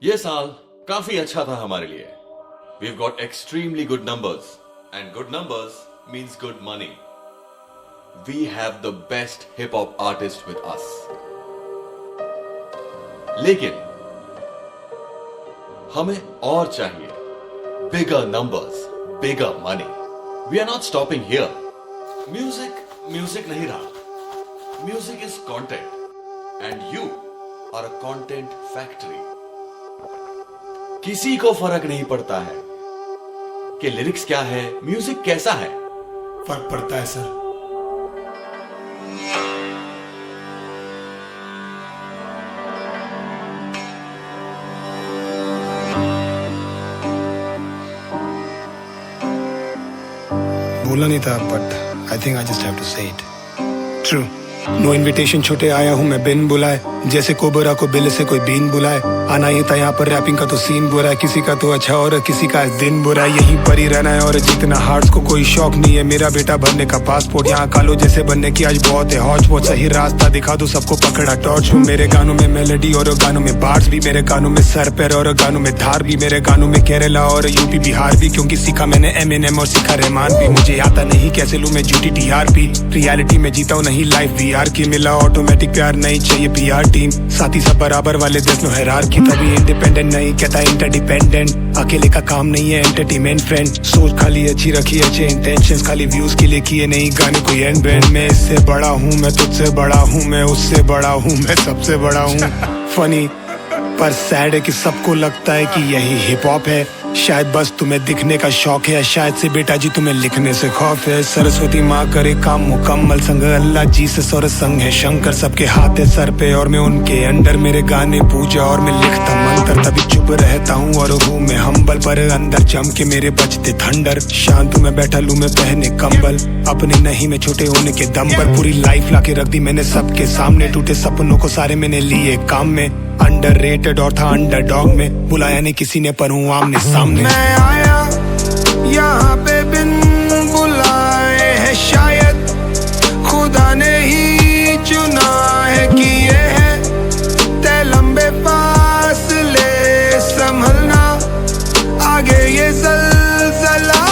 ये साल काफी अच्छा था हमारे लिए. We've got extremely good numbers, and good numbers means good money. We have the best hip hop artist with us. लेकिन हमें और चाहिए. Bigger numbers, bigger money. We are not stopping here. Music नहीं रहा. Music is content, and you are a content factory. किसी को फर्क नहीं पड़ता है कि लिरिक्स क्या है, म्यूजिक कैसा है. फर्क पड़ता है सर. बोला नहीं था but I think I just have to say it. True. No invitation छोटे आया हूँ मैं बिन बुलाए, जैसे कोबरा को बिल से कोई बीन बुलाए. आना ही था यहाँ पर रैपिंग का तो सीन बुरा है, किसी का तो अच्छा और किसी का दिन बुरा है. यहीं पर ही रहना है और जीतना हार्ट्स को कोई शौक नहीं है. मेरा बेटा भरने का पासपोर्ट यहाँ कालो जैसे बनने की आज बहुत है हौच पौच. सही रास्ता दिखा दो सबको पकड़ा टॉर्च हूँ. मेरे गानों में मेलोडी और गानों में बार्स भी, मेरे गानों में सर पैर और गानों में धार भी, मेरे गानों में केरला और यूपी बिहार भी. क्योंकि सीखा मैंने एमिनेम और सीखा रहमान भी. मुझे आता नहीं कैसे लूं मैं झूठी टीआरपी. रियलिटी में जीता हूँ नहीं लाइफ वीआर की. मिला ऑटोमेटिक प्यार नहीं चाहिए पीआर टीम. साथी सब बराबर वाले देश नो हायरार्की. तभी इंडिपेंडेंट नहीं कहता इंटरडिपेंडेंट. अकेले का काम नहीं है एंटरटेनमेंट फ्रेंड. सोच खाली अच्छी रखी अच्छे इंटेंशंस, खाली व्यूज के लिए किए नहीं गाने कोई एंड बैंड. मैं इससे बड़ा हूँ, मैं तुझसे बड़ा हूँ, मैं उससे बड़ा हूँ, मैं सबसे बड़ा हूँ. फनी पर सैड है कि सबको लगता है कि यही हिप हॉप है. शायद बस तुम्हें दिखने का शौक है, शायद से बेटा जी तुम्हें लिखने से खौफ है. सरस्वती माँ करे काम मुकम्मल, संग अल्लाह जी से और संग है शंकर. सबके हाथ है सर पे और मैं उनके अंडर. मेरे गाने पूजा और मैं लिखता मंत्र. तभी चुप रहता हूँ और हूँ मैं हम्बल, पर अंदर जम के मेरे बजते थंडर. शांत मैं बैठा लूँ मैं पहने कंबल, अपने नहीं मैं छोटे होने के दम पर. पूरी लाइफ लाके रख दी मैंने सबके सामने. टूटे सपनों को सारे मैंने लिए काम में. अंडररेटेड और था अंडरडॉग में, बुलाया नहीं किसी ने पर हूँ आमने सामने. मैं आया यहाँ पे बिन बुलाए है, शायद खुदा ने ही चुना है कि ये है तय लंबे फासले संभलना, आगे ये ज़लज़ला.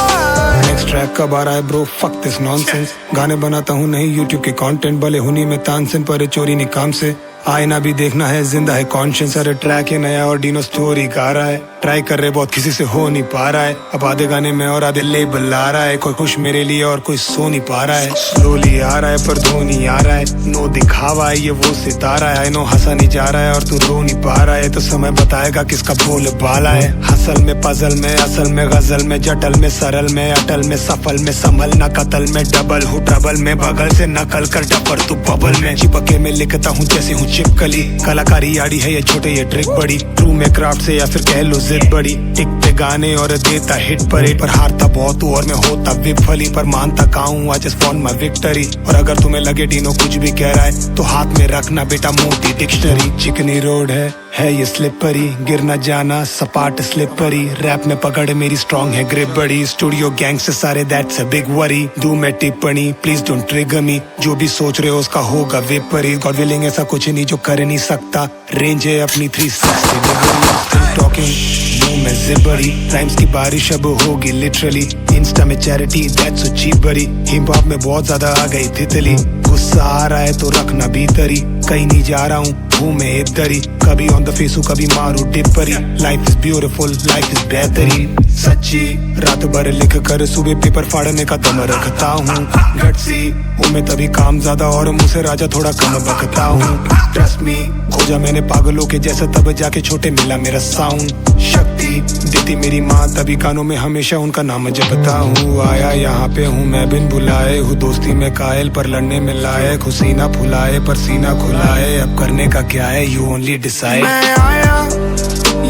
नेक्स्ट ट्रैक कब आ रहा है ब्रो? Fuck this nonsense. गाने बनाता हूँ नहीं यूट्यूब के कंटेंट, भले हुनी में तानसेन पर चोरी नहीं काम से. आईना भी देखना है, जिंदा है कॉन्शियस. अरे ट्रैक है नया और डीनो स्टोरी गा रहा है. ट्राई कर रहे बहुत किसी से हो नहीं पा रहा है. अब आधे गाने में और आधे लेबल आ रहा है. कोई खुश मेरे लिए और कोई सो नहीं पा रहा है. स्लोली आ रहा है पर धोनी आ रहा है. नो दिखावा है ये वो सितारा है. आई नो हंसा नहीं जा रहा है और तू रो नहीं पा रहा है. तो समय बताएगा किसका बोल बाला है. हसल में पजल में असल में गजल में, जटल में सरल में अटल में, सफल में संभलना कतल में, डबल हूँ ट्रबल में, बगल से नकल कर डपर तू बबल में. चिपके में लिखता हूँ जैसे हूँ चिपकली. कलाकारी आड़ी है ये छोटे ये ट्रिक बड़ी. ट्रू में क्राफ्ट से या फिर कह लो जिद बड़ी. टिकते गाने और देता हिट पर हारता बहुत हूँ और मैं होता विफली. पर मानता काऊँ आज जस्ट वॉन्ट माय विक्टरी. और अगर तुम्हें लगे डीनो कुछ भी कह रहा है तो हाथ में रखना बेटा मोटी डिक्शनरी. चिकनी रोड है ये स्लिपरी, गिर न जाना सपाट स्लिपरी. रैप में पकड़ मेरी स्ट्रॉन्ग है ग्रिप बड़ी. स्टूडियो गैंग से सारे दैट्स अ बिग वरी. दू मैं टिप्पणी प्लीज डोंट ट्रिगर मी. जो भी सोच रहे हो उसका होगा विपरीत. गॉड विलिंग ऐसा कुछ नहीं जो कर नहीं सकता. रेंज है अपनी 360 टॉकिंग मैं जिबरी. राइम्स की बारिश अब होगी लिटरली. इंस्टा में चैरिटी दैट्स सो चीप बड़ी. हिप हॉप में बहुत ज्यादा आ गई तितली. गुस्सा आ रहा है तो रखना भीतरी. कहीं नहीं जा रहा हूँ मैं इधर ही. कभी ऑन द फेस हूँ कभी मारू Tippari. Life is beautiful life is बेहतरीन. सच्ची रात भर लिख कर सुबह पेपर फाड़ने का दम रखता हूँ. गट्सी हूँ मैं तभी काम ज्यादा और मुझसे राजा थोड़ा कम बकता हूँ. ट्रस्ट मी खोजा मैंने पागलों के जैसा तब जाके छोटे मिला मेरा साउंड. शक्ति देती मेरी माँ तभी कानों में हमेशा उनका नाम जपता हूँ. आया यहाँ पे हूँ मैं बिन बुलाए हूँ. दोस्ती में कायल पर लड़ने में लायक हूँ. सीना फुलाए पर सीना खुलाए. अब करने का क्या है यू ओनली डिसाइड. मैं आया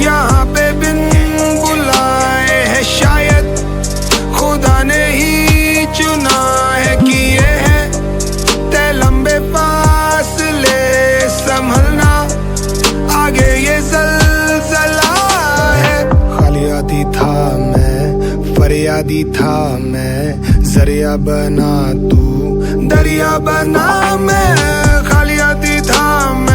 यहाँ पे बिन बुलाए है, शायद खुदा ने ही चुना है कि ये है तय लंबे फासले संभलना, आगे ये ज़लज़ला है. खाली आदि था मैं फरियादी था मैं. जरिया बना तू दरिया बना मैं. खाली आदि था मैं